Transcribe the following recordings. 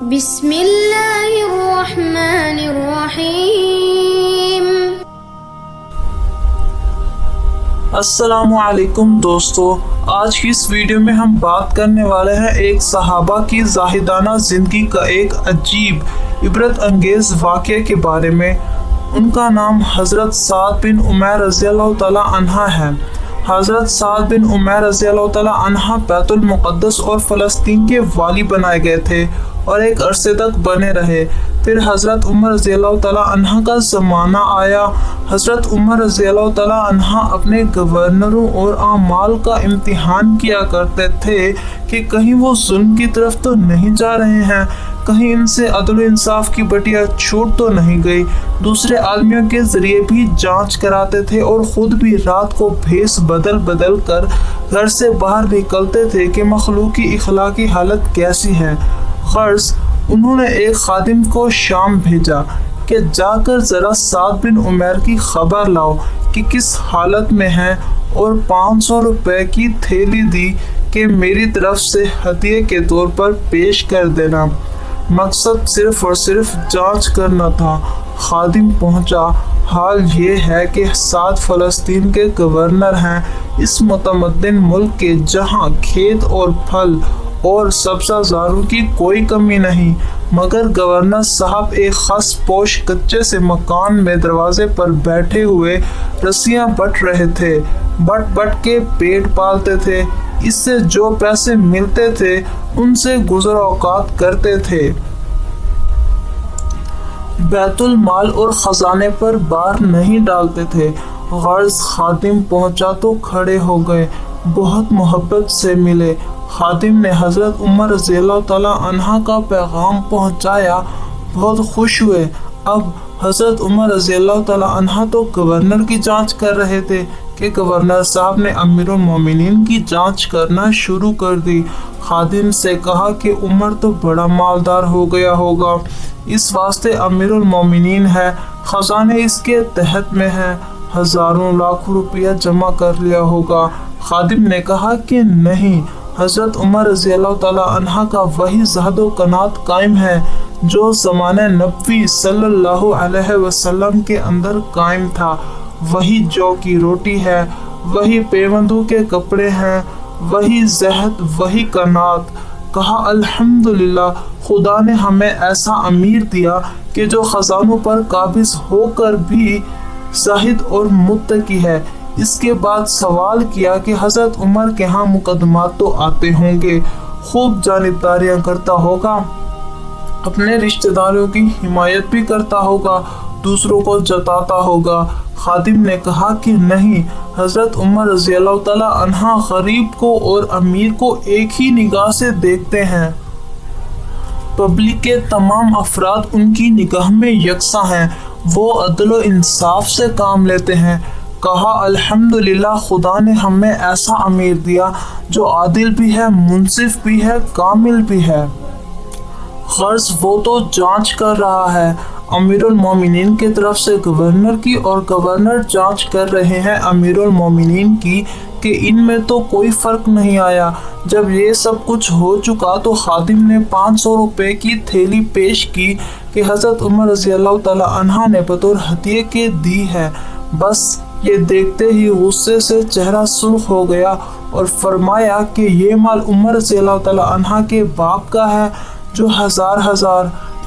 بسم اللہ الرحمن الرحیم۔ السلام علیکم دوستو، آج کی اس ویڈیو میں ہم بات کرنے والے ہیں ایک صحابہ کی زاہدانہ زندگی کا ایک عجیب عبرت انگیز واقعے کے بارے میں۔ ان کا نام حضرت سعد بن عمیر رضی اللہ تعالی عنہ ہے۔ حضرت سعد بن عمیر رضی اللہ تعالی عنہ بیت المقدس اور فلسطین کے والی بنائے گئے تھے اور ایک عرصے تک بنے رہے۔ پھر حضرت عمر رضی اللہ تعالی عنہ کا زمانہ آیا۔ حضرت عمر رضی اللہ تعالی عنہ اپنے گورنروں اور اعمال کا امتحان کیا کرتے تھے کہ کہیں وہ ظلم کی طرف تو نہیں جا رہے ہیں، کہیں ان سے عدل و انصاف کی بٹیا چھوٹ تو نہیں گئی۔ دوسرے آدمیوں کے ذریعے بھی جانچ کراتے تھے اور خود بھی رات کو بھیس بدل بدل کر گھر سے باہر نکلتے تھے کہ مخلوق کی اخلاقی حالت کیسی ہے۔ غرض انہوں نے ایک خادم کو شام بھیجا کہ جا کر ذرا سعد بن عمیر کی خبر لاؤ کہ کس حالت میں ہیں، اور 500 روپے کی تھیلی دی کہ میری طرف سے ہدیے کے طور پر پیش کر دینا۔ مقصد صرف اور صرف جانچ کرنا تھا۔ خادم پہنچا۔ حال یہ ہے کہ سعد فلسطین کے گورنر ہیں، اس متمدن ملک کے جہاں کھیت اور پھل اور سبزہ زاروں کی کوئی کمی نہیں، مگر گورنر صاحب ایک خس پوش کچے سے مکان میں دروازے پر بیٹھے ہوئے رسیاں بٹ رہے تھے۔ بٹ بٹ کے پیٹ پالتے تھے، اس سے جو پیسے ملتے تھے ان سے گزر اوقات کرتے تھے۔ بیت المال اور خزانے پر بار نہیں ڈالتے تھے۔ غرض خادم پہنچا تو کھڑے ہو گئے، بہت محبت سے ملے۔ خادم نے حضرت عمر رضی اللہ تعالی عنہ کا پیغام پہنچایا، بہت خوش ہوئے۔ اب حضرت عمر رضی اللہ تعالی عنہ تو گورنر کی جانچ کر رہے تھے کہ گورنر صاحب نے امیر المومنین کی جانچ کرنا شروع کر دی۔ خادم سے کہا کہ عمر تو بڑا مالدار ہو گیا ہوگا، اس واسطے امیر المومنین ہے، خزانے اس کے تحت میں ہیں، ہزاروں لاکھوں روپیہ جمع کر لیا ہوگا۔ خادم نے کہا کہ نہیں، حضرت عمر رضی اللہ تعالی عنہ کا وہی زہد و قناعت قائم ہے جو زمانہ نبوی صلی اللہ علیہ وسلم کے اندر قائم تھا، وہی جو کی روٹی ہے، وہی پیوندوں کے کپڑے ہیں، وہی زہد، وہی قناعت۔ کہا الحمدللہ، خدا نے ہمیں ایسا امیر دیا کہ جو خزانوں پر قابض ہو کر بھی زاہد اور متقی ہے۔ اس کے بعد سوال کیا کہ حضرت عمر کے ہاں مقدمات تو آتے ہوں گے، خوب جانبداریاں کرتا ہوگا، اپنے رشتہ داروں کی حمایت بھی کرتا ہوگا، دوسروں کو جتاتا ہوگا۔ خادم نے کہا کہ نہیں، حضرت عمر رضی اللہ تعالی عنہ غریب کو اور امیر کو ایک ہی نگاہ سے دیکھتے ہیں، پبلک کے تمام افراد ان کی نگاہ میں یکساں ہیں، وہ عدل و انصاف سے کام لیتے ہیں۔ کہا الحمدللہ، خدا نے ہمیں ایسا امیر دیا جو عادل بھی ہے، منصف بھی ہے، کامل بھی ہے۔ غرض وہ تو جانچ کر رہا ہے امیر المومنین کی طرف سے گورنر کی، اور گورنر جانچ کر رہے ہیں امیر المومنین کی کہ ان میں تو کوئی فرق نہیں آیا۔ جب یہ سب کچھ ہو چکا تو خادم نے 500 روپے کی تھیلی پیش کی کہ حضرت عمر رضی اللہ تعالی عنہ نے بطور ہدیے کے دی ہے۔ بس یہ دیکھتے ہی غصے سے چہرہ سرخ ہو گیا اور فرمایا کہ یہ مال عمر رضی اللہ تعالی عنہ کے باپ کا ہے جو ہزار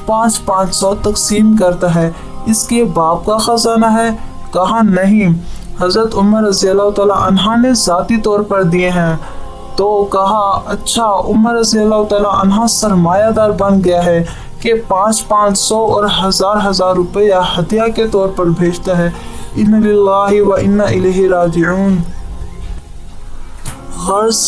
500 تقسیم کرتا ہے، اس کے باپ کا خزانہ ہے؟ کہا نہیں، حضرت عمر رضی اللہ تعالی عنہ نے ذاتی طور پر دیے ہیں۔ تو کہا اچھا، عمر رضی اللہ تعالی عنہ سرمایہ دار بن گیا ہے کہ 500 اور ہزار روپیہ ہدیہ کے طور پر بھیجتا ہے۔ اِنَّ لِلَّهِ وَإِنَّا إِلَيْهِ راجعون۔ غرض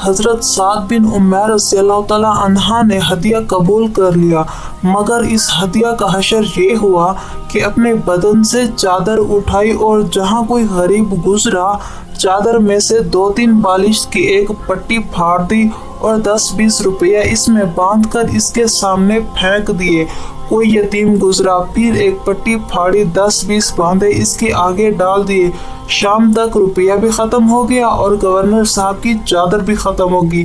حضرت سعد بن عمیر رضی اللہ تعالی عنہ نے ہدیہ قبول کر لیا، مگر اس ہدیہ کا حشر یہ ہوا کہ اپنے بدن سے چادر اٹھائی اور جہاں کوئی غریب گزرا، چادر میں سے 2-3 بالش کی ایک پٹی پھاڑ دی اور 10-20 روپیہ اس میں باندھ کر اس کے سامنے پھینک دیے۔ کوئی یتیم گزرا، پھر ایک پٹی پھاڑی، 10-20 باندھے اس کے آگے ڈال دیے۔ شام تک روپیہ بھی ختم ہو گیا اور گورنر صاحب کی چادر بھی ختم ہوگی۔